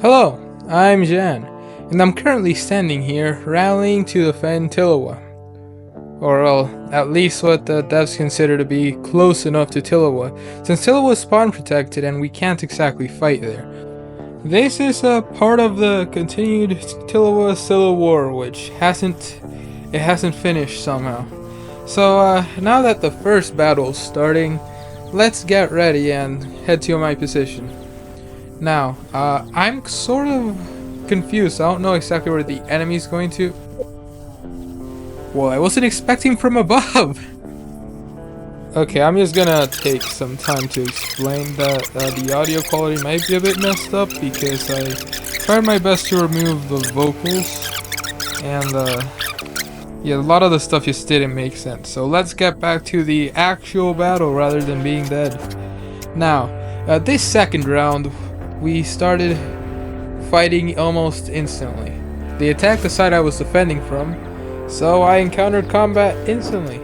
Hello, I'm Jan, and I'm currently standing here rallying to defend Tilawa. Or well, at least what the devs consider to be close enough to Tilawa, since Tilawa is spawn protected and we can't exactly fight there. This is a part of the continued Tilawa Civil War, which hasn't finished somehow. So now that the first battle is starting, let's get ready and head to my position. Now, I'm sort of confused. I don't know exactly where the enemy's going to. Well, I wasn't expecting from above. Okay, I'm just gonna take some time to explain that the audio quality might be a bit messed up because I tried my best to remove the vocals, and yeah, a lot of the stuff just didn't make sense. So let's get back to the actual battle rather than being dead. Now, this second round, we started fighting almost instantly. They attacked the side I was defending from, so I encountered combat instantly.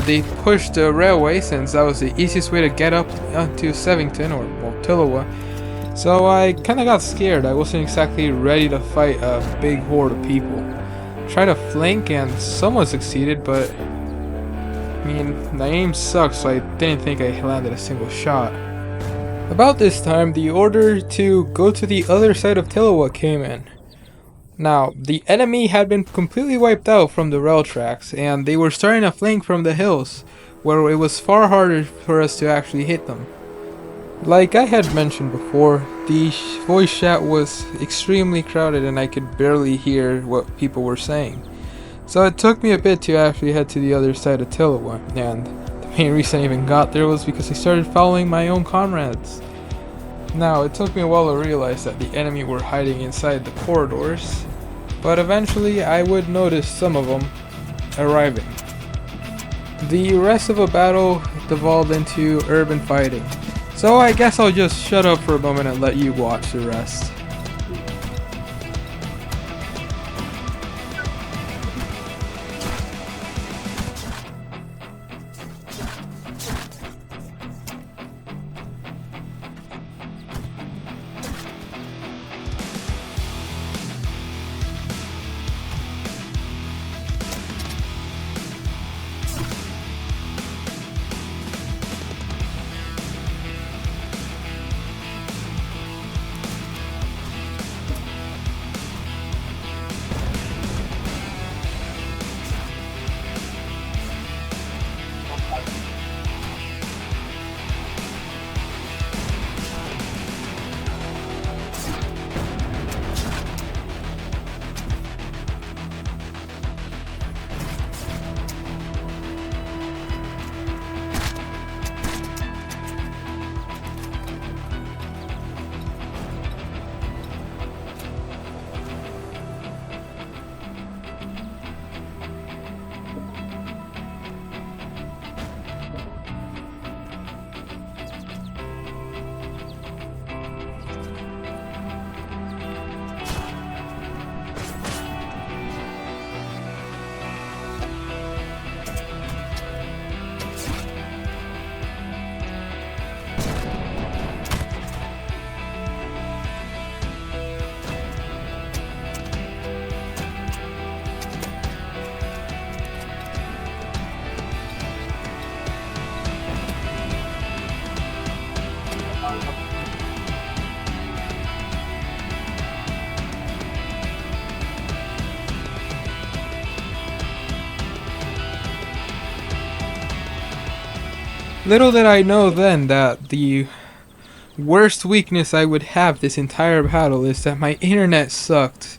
They pushed the railway since that was the easiest way to get up to Sevington or Tilawa. So I kinda got scared. I wasn't exactly ready to fight a big horde of people. Tried to flank and somewhat succeeded, but I mean, my aim sucked, so I didn't think I landed a single shot. About this time, the order to go to the other side of Tilawa came in. Now, the enemy had been completely wiped out from the rail tracks, and they were starting to flank from the hills, where it was far harder for us to actually hit them. Like I had mentioned before, the voice chat was extremely crowded and I could barely hear what people were saying. So it took me a bit to actually head to the other side of Tilawa, and the main reason I even got there was because I started following my own comrades. Now, it took me a while to realize that the enemy were hiding inside the corridors, but eventually I would notice some of them arriving. The rest of the battle devolved into urban fighting, so I guess I'll just shut up for a moment and let you watch the rest. Little did I know then that the worst weakness I would have this entire battle is that my internet sucked.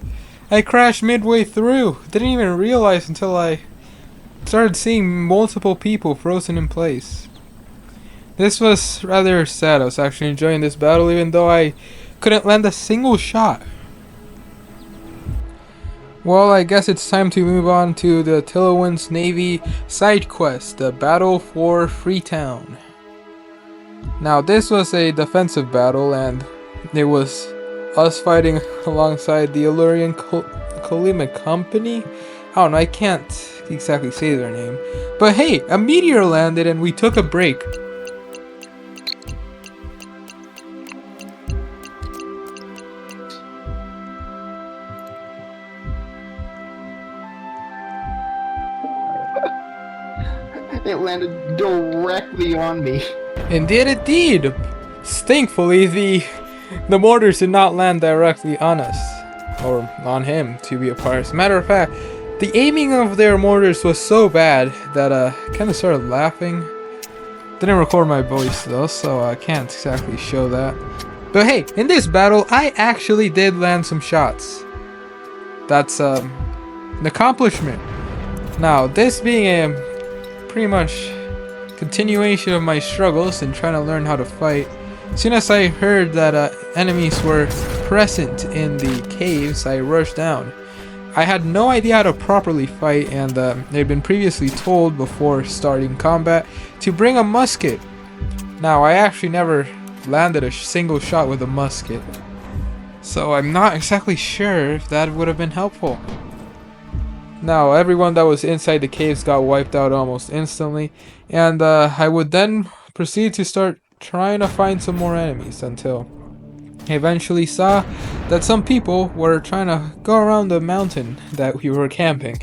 I crashed midway through. Didn't even realize until I started seeing multiple people frozen in place. This was rather sad. I was actually enjoying this battle even though I couldn't land a single shot. Well, I guess it's time to move on to the Tilawan's Navy side quest, the Battle for Freetown. Now, this was a defensive battle, and it was us fighting alongside the Illyrian Kalima Company. I don't know, I can't exactly say their name. But hey, a meteor landed and we took a break. It landed directly on me. Indeed. Thankfully, the mortars did not land directly on us. Or on him, to be a part. As a matter of fact, the aiming of their mortars was so bad that I kind of started laughing. Didn't record my voice though, so I can't exactly show that. But hey, in this battle, I actually did land some shots. That's an accomplishment. Now, this being a pretty much continuation of my struggles in trying to learn how to fight, as soon as I heard that enemies were present in the caves, I rushed down. I had no idea how to properly fight, and they'd been previously told before starting combat to bring a musket. Now, I actually never landed a single shot with a musket, so I'm not exactly sure if that would have been helpful. Now, everyone that was inside the caves got wiped out almost instantly, and I would then proceed to start trying to find some more enemies until I eventually saw that some people were trying to go around the mountain that we were camping.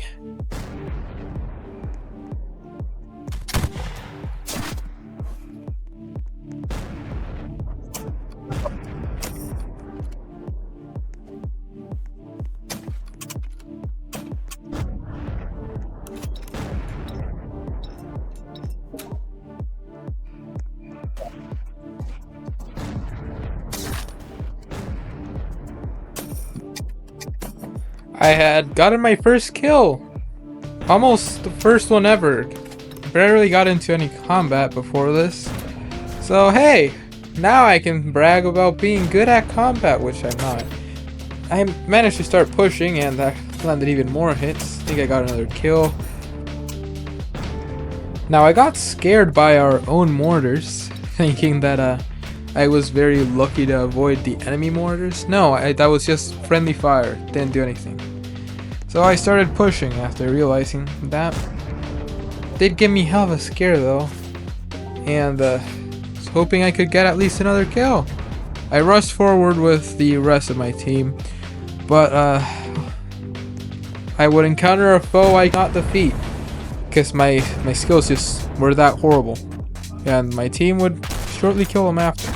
I had gotten my first kill. Almost the first one ever. Barely got into any combat before this. So hey, now I can brag about being good at combat, which I'm not. I managed to start pushing and I landed even more hits. I think I got another kill. Now I got scared by our own mortars, thinking that I was very lucky to avoid the enemy mortars. No, that was just friendly fire. Didn't do anything. So I started pushing after realizing that. Did give me hell of a scare though. And was hoping I could get at least another kill. I rushed forward with the rest of my team. But I would encounter a foe I cannot defeat. Because my skills just were that horrible. And my team would shortly kill him after.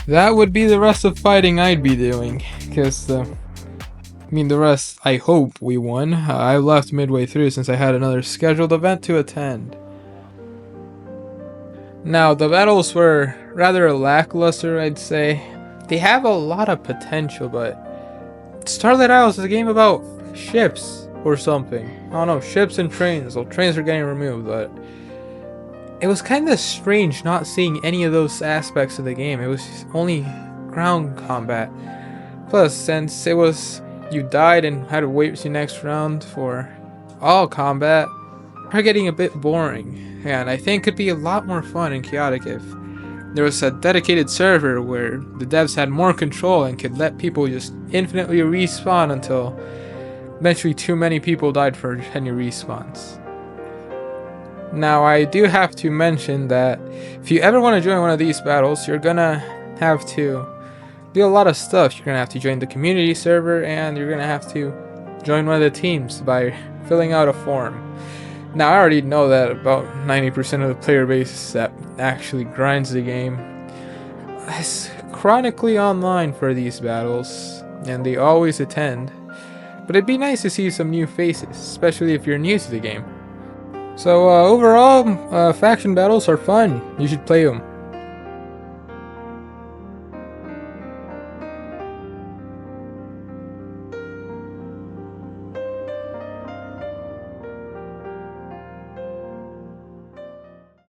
That would be the rest of fighting I'd be doing, because the rest, I hope we won. I left midway through since I had another scheduled event to attend. Now, the battles were rather lackluster, I'd say. They have a lot of potential, but Starlit Isles is a game about ships or something. I don't know, ships and trains. Well, trains are getting removed, but it was kind of strange not seeing any of those aspects of the game. It was only ground combat. Plus, since it was you died and had to wait for the next round for all combat, are getting a bit boring. And I think it'd be a lot more fun and chaotic if there was a dedicated server where the devs had more control and could let people just infinitely respawn until eventually too many people died for any respawns. Now, I do have to mention that if you ever want to join one of these battles, you're gonna have to do a lot of stuff. You're gonna have to join the community server, and you're gonna have to join one of the teams by filling out a form. Now, I already know that about 90% of the player base that actually grinds the game is chronically online for these battles, and they always attend. But it'd be nice to see some new faces, especially if you're new to the game. So overall, faction battles are fun. You should play them.